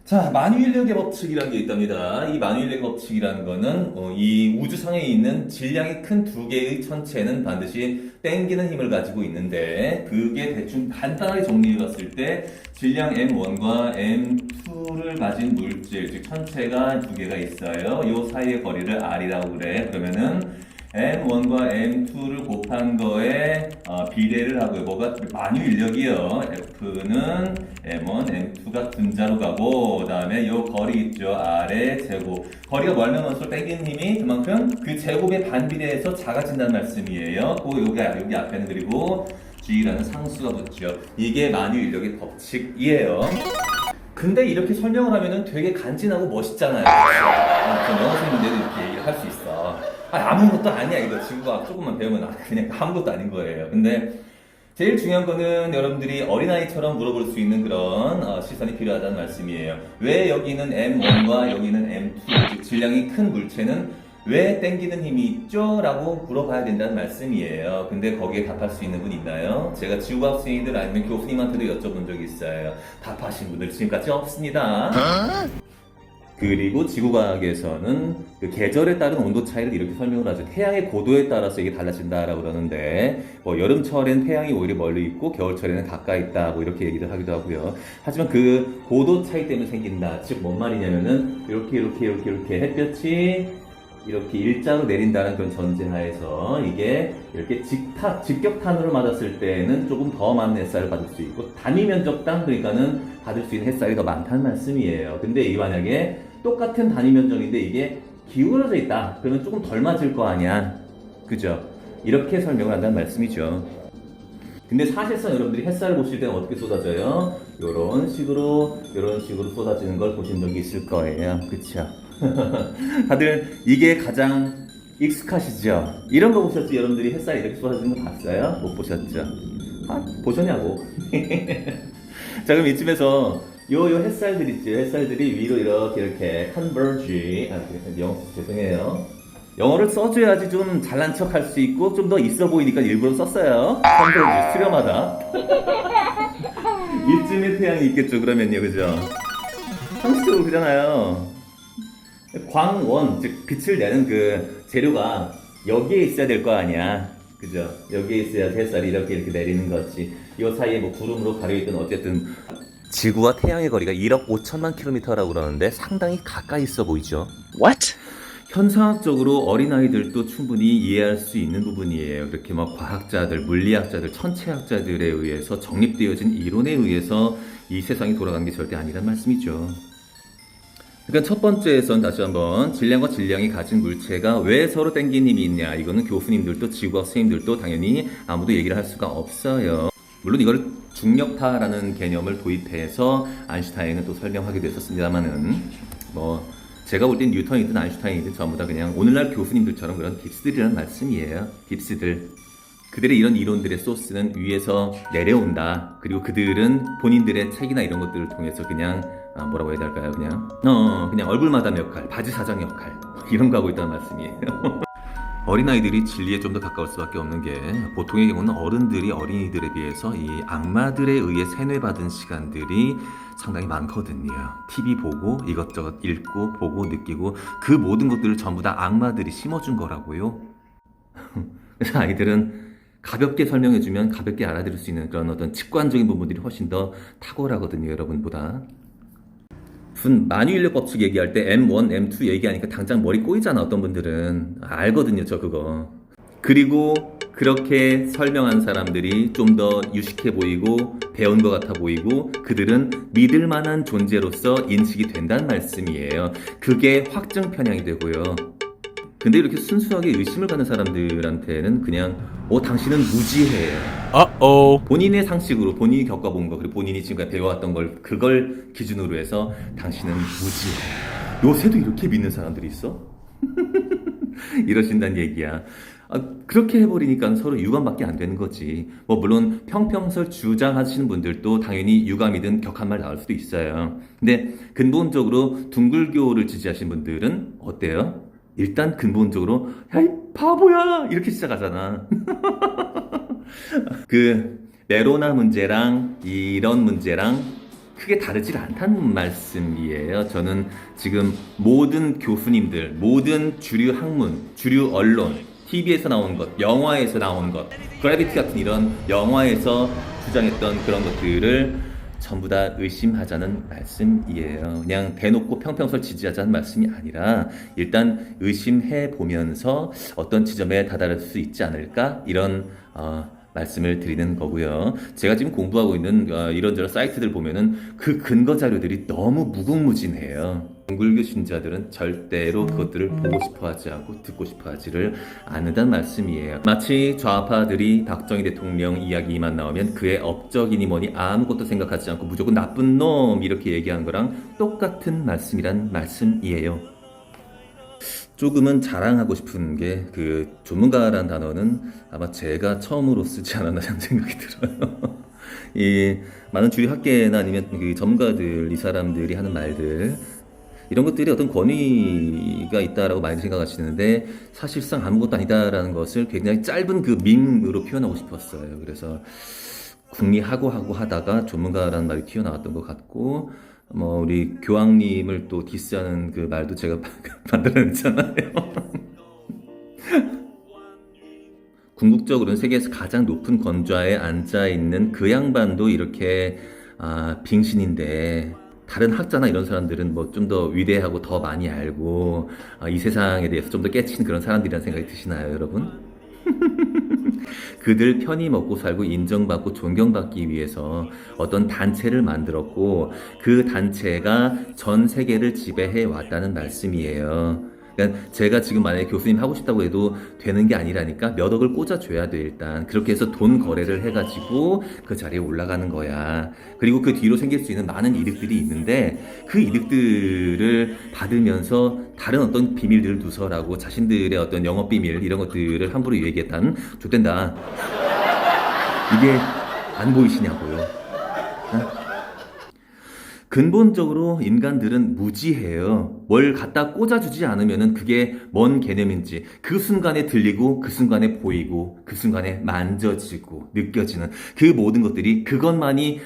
자, 만유인력의 법칙이라는 게 있답니다. 이 만유인력의 법칙이라는 거는 이 우주상에 있는 질량이 큰 두 개의 천체는 반드시 땡기는 힘을 가지고 있는데 그게 대충 간단하게 정리해봤을 때 질량 M1과 M2를 가진 물질, 즉 천체가 두 개가 있어요. 이 사이의 거리를 R이라고 그래. 그러면은 M1과 M2를 곱한 거에 비례를 하고요. 뭐가 만유인력이요. F는 M1, M2가 분자로 가고 그 다음에 요 거리 있죠. R의 제곱. 거리가 멀면 멀수록 당기는 힘이 그만큼 그 제곱에 반비례해서 작아진다는 말씀이에요. 여기 앞에는 그리고 G라는 상수가 붙죠. 이게 만유인력의 법칙이에요. 근데 이렇게 설명을 하면은 되게 간지나고 멋있잖아요. 전 영어 선생님인데도 이렇게 얘기를 할 수 있어. 아무것도 아니야. 이거 지구과학 조금만 배우면 그냥 아무것도 아닌 거예요. 근데 제일 중요한 거는 여러분들이 어린아이처럼 물어볼 수 있는 그런 시선이 필요하다는 말씀이에요. 왜 여기는 M1과 여기는 M2, 즉 질량이 큰 물체는 왜 땡기는 힘이 있죠? 라고 물어봐야 된다는 말씀이에요. 근데 거기에 답할 수 있는 분 있나요? 제가 지구과학 선생님들 아니면 교수님한테도 여쭤본 적이 있어요. 답하신 분들 지금까지 없습니다. 그리고 지구과학에서는 그 계절에 따른 온도 차이를 이렇게 설명을 하죠. 태양의 고도에 따라서 이게 달라진다라고 그러는데 뭐 여름철엔 태양이 오히려 멀리 있고 겨울철에는 가까이 있다 뭐 이렇게 얘기를 하기도 하고요. 하지만 그 고도 차이 때문에 생긴다. 즉 뭔 말이냐면은 이렇게 햇볕이 이렇게 일자로 내린다는 그런 전제하에서 이게 이렇게 직격탄으로 맞았을 때는 조금 더 많은 햇살을 받을 수 있고 단위 면적당 그러니까는 받을 수 있는 햇살이 더 많다는 말씀이에요. 근데 이 만약에 똑같은 단위 면적인데 이게 기울어져 있다. 그러면 조금 덜 맞을 거 아니야. 그죠? 이렇게 설명을 한다는 말씀이죠. 근데 사실상 여러분들이 햇살을 보실 때는 어떻게 쏟아져요? 이런 식으로 쏟아지는 걸 보신 적이 있을 거예요. 그쵸? 다들 이게 가장 익숙하시죠? 이런 거 보셨죠? 여러분들이 햇살이 이렇게 쏟아지는 거 봤어요? 못 보셨죠? 보셨냐고? 자, 그럼 이쯤에서 요 햇살들 있죠? 햇살들이 위로 이렇게 converge. 영어 죄송해요. 영어를 써줘야지 좀 잘난 척 할 수 있고 좀 더 있어 보이니까 일부러 썼어요. converge 수렴하다. 이쯤에 태양이 있겠죠? 그러면요, 그죠? 상식적으로 그잖아요. 광원, 즉 빛을 내는 그 재료가 여기에 있어야 될 거 아니야. 그죠? 여기에 있어야 햇살이 이렇게 내리는 거지. 이 사이에 뭐 구름으로 가려있든 어쨌든 지구와 태양의 거리가 1억 5천만 킬로미터라고 그러는데 상당히 가까이 있어 보이죠? What? 현상학적으로 어린아이들도 충분히 이해할 수 있는 부분이에요. 그렇게 막 과학자들, 물리학자들, 천체학자들에 의해서 정립되어진 이론에 의해서 이 세상이 돌아가는 게 절대 아니란 말씀이죠. 그러니까 첫 번째에선 다시 한번 질량과 질량이 가진 물체가 왜 서로 땡기는 힘이 있냐. 이거는 교수님들도 지구과학 선생님들도 당연히 아무도 얘기를 할 수가 없어요. 물론 이걸 중력파라는 개념을 도입해서 아인슈타인은 또 설명하기도 했었습니다만은 뭐 제가 볼 땐 뉴턴이든 아인슈타인이든 전부 다 그냥 오늘날 교수님들처럼 그런 깁스들이라는 말씀이에요. 깁스들. 그들의 이런 이론들의 소스는 위에서 내려온다. 그리고 그들은 본인들의 책이나 이런 것들을 통해서 그냥 뭐라고 해야 될까요? 그냥 얼굴 마담 역할, 바지 사장 역할 이런 거 하고 있다는 말씀이에요. 어린아이들이 진리에 좀 더 가까울 수밖에 없는 게 보통의 경우는 어른들이 어린이들에 비해서 이 악마들에 의해 세뇌받은 시간들이 상당히 많거든요. TV 보고 이것저것 읽고 보고 느끼고 그 모든 것들을 전부 다 악마들이 심어준 거라고요. 그래서 아이들은 가볍게 설명해주면 가볍게 알아들을 수 있는 그런 어떤 직관적인 부분들이 훨씬 더 탁월하거든요, 여러분보다. 무슨 만유인력 법칙 얘기할 때 M1, M2 얘기하니까 당장 머리 꼬이잖아, 어떤 분들은. 알거든요, 저 그거. 그리고 그렇게 설명한 사람들이 좀 더 유식해 보이고 배운 것 같아 보이고 그들은 믿을 만한 존재로서 인식이 된다는 말씀이에요. 그게 확증 편향이 되고요. 근데 이렇게 순수하게 의심을 가는 사람들한테는 그냥 당신은 무지해요. 본인의 상식으로 본인이 겪어본 거 그리고 본인이 지금까지 배워왔던 걸 그걸 기준으로 해서 당신은 무지해요. 요새도 이렇게 믿는 사람들이 있어? 이러신다는 얘기야. 그렇게 해버리니까 서로 유감밖에 안 되는 거지. 뭐 물론 평평설 주장하시는 분들도 당연히 유감이든 격한 말 나올 수도 있어요. 근데 근본적으로 둥글교를 지지하시는 분들은 어때요? 일단 근본적으로 야 이 바보야 이렇게 시작하잖아. 그 메로나 문제랑 이런 문제랑 크게 다르질 않다는 말씀이에요. 저는 지금 모든 교수님들, 모든 주류 학문, 주류 언론, TV에서 나온 것, 영화에서 나온 것, 그래비티 같은 이런 영화에서 주장했던 그런 것들을 전부 다 의심하자는 말씀이에요. 그냥 대놓고 평평설 지지하자는 말씀이 아니라 일단 의심해 보면서 어떤 지점에 다다를 수 있지 않을까 이런 말씀을 드리는 거고요. 제가 지금 공부하고 있는 이런저런 사이트들 보면은 그 근거 자료들이 너무 무궁무진해요. 불교 신자들은 절대로 그것들을 보고 싶어 하지 않고 듣고 싶어 하지를 않는다는 말씀이에요. 마치 좌파들이 박정희 대통령 이야기만 나오면 그의 업적이니 뭐니 아무것도 생각하지 않고 무조건 나쁜 놈 이렇게 얘기하는 거랑 똑같은 말씀이란 말씀이에요. 조금은 자랑하고 싶은 게 그 전문가라는 단어는 아마 제가 처음으로 쓰지 않았나 하는 생각이 들어요. 이 많은 주류 학계나 아니면 그 전문가들 이 사람들이 하는 말들 이런 것들이 어떤 권위가 있다라고 많이 생각하시는데 사실상 아무것도 아니다라는 것을 굉장히 짧은 그 밈으로 표현하고 싶었어요. 그래서 궁리하고 하다가 전문가라는 말이 튀어나왔던 것 같고 뭐 우리 교황님을 또 디스하는 그 말도 제가 만들어냈잖아요. 궁극적으로는 세계에서 가장 높은 권좌에 앉아 있는 그 양반도 이렇게 빙신인데 다른 학자나 이런 사람들은 뭐 좀 더 위대하고 더 많이 알고 이 세상에 대해서 좀 더 깨친 그런 사람들이라는 생각이 드시나요, 여러분? 그들 편히 먹고 살고 인정받고 존경받기 위해서 어떤 단체를 만들었고 그 단체가 전 세계를 지배해 왔다는 말씀이에요. 그러니까 제가 지금 만약에 교수님 하고 싶다고 해도 되는 게 아니라니까 몇 억을 꽂아줘야 돼 일단. 그렇게 해서 돈 거래를 해가지고 그 자리에 올라가는 거야. 그리고 그 뒤로 생길 수 있는 많은 이득들이 있는데 그 이득들을 받으면서 다른 어떤 비밀들을 누설하고 자신들의 어떤 영업 비밀 이런 것들을 함부로 얘기했다는 좋댄다. 이게 안 보이시냐고요. 근본적으로 인간들은 무지해요. 뭘 갖다 꽂아주지 않으면 그게 뭔 개념인지 그 순간에 들리고 그 순간에 보이고 그 순간에 만져지고 느껴지는 그 모든 것들이 그것만이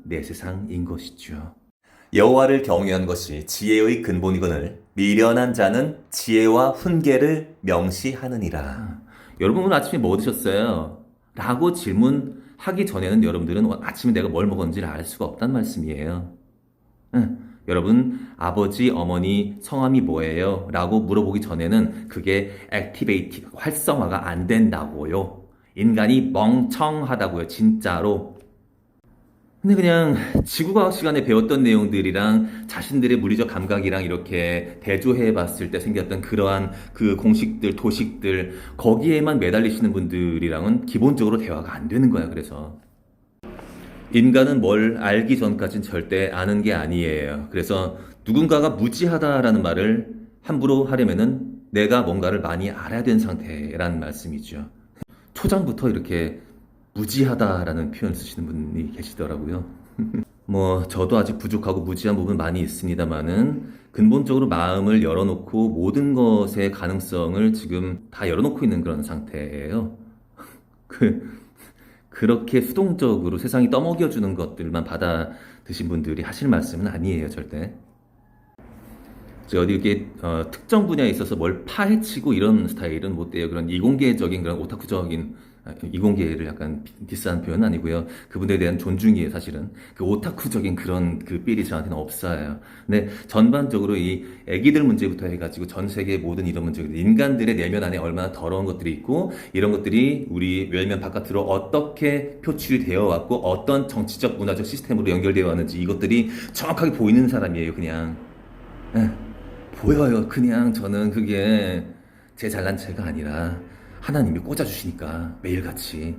내 세상인 것이죠. 여호와를 경외한 것이 지혜의 근본이거늘 미련한 자는 지혜와 훈계를 명시하느니라. 여러분 오늘 아침에 뭐 드셨어요? 라고 질문하기 전에는 여러분들은 아침에 내가 뭘 먹었는지를 알 수가 없단 말씀이에요. 여러분 아버지 어머니 성함이 뭐예요? 라고 물어보기 전에는 그게 액티베이트 활성화가 안 된다고요. 인간이 멍청하다고요. 진짜로. 근데 그냥 지구과학 시간에 배웠던 내용들이랑 자신들의 물리적 감각이랑 이렇게 대조해 봤을 때 생겼던 그러한 그 공식들, 도식들 거기에만 매달리시는 분들이랑은 기본적으로 대화가 안 되는 거야. 그래서 인간은 뭘 알기 전까진 절대 아는 게 아니에요. 그래서 누군가가 무지하다라는 말을 함부로 하려면은 내가 뭔가를 많이 알아야 되는 상태라는 말씀이죠. 초장부터 이렇게 무지하다라는 표현 쓰시는 분이 계시더라고요. 뭐 저도 아직 부족하고 무지한 부분 많이 있습니다만은 근본적으로 마음을 열어놓고 모든 것의 가능성을 지금 다 열어놓고 있는 그런 상태예요. 그렇게 수동적으로 세상이 떠먹여주는 것들만 받아 드신 분들이 하실 말씀은 아니에요, 절대. 어디 이렇게 특정 분야에 있어서 뭘 파헤치고 이런 스타일은 못 돼요. 그런 이공계적인 그런 오타쿠적인 이공계를 약간 디스하는 표현은 아니고요. 그분들에 대한 존중이에요, 사실은. 그 오타쿠적인 그런 그 삘이 저한테는 없어요. 근데 전반적으로 이 애기들 문제부터 해가지고 전 세계 모든 이런 문제들, 인간들의 내면 안에 얼마나 더러운 것들이 있고 이런 것들이 우리 외면 바깥으로 어떻게 표출이 되어 왔고 어떤 정치적 문화적 시스템으로 연결되어 왔는지 이것들이 정확하게 보이는 사람이에요, 그냥. 보여요. 그냥 저는 그게 제 잘난 체가 아니라 하나님이 꽂아주시니까 매일같이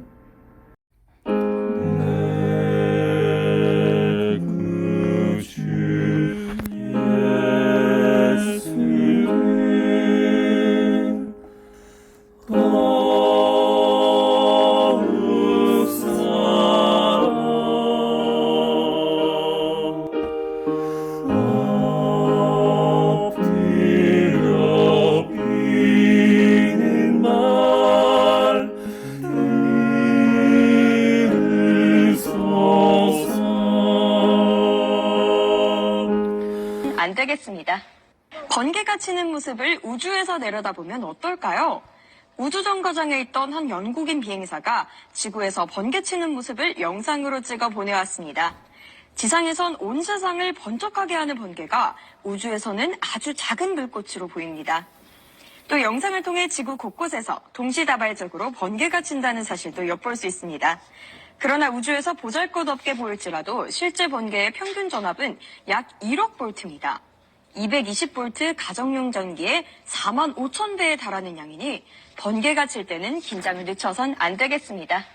안 되겠습니다. 번개가 치는 모습을 우주에서 내려다보면 어떨까요? 우주정거장에 있던 한 영국인 비행사가 지구에서 번개 치는 모습을 영상으로 찍어 보내왔습니다. 지상에선 온 세상을 번쩍하게 하는 번개가 우주에서는 아주 작은 불꽃으로 보입니다. 또 영상을 통해 지구 곳곳에서 동시다발적으로 번개가 친다는 사실도 엿볼 수 있습니다. 그러나 우주에서 보잘것없게 보일지라도 실제 번개의 평균 전압은 약 1억 볼트입니다. 220볼트 가정용 전기의 4만 5천 배에 달하는 양이니 번개가 칠 때는 긴장을 늦춰선 안 되겠습니다.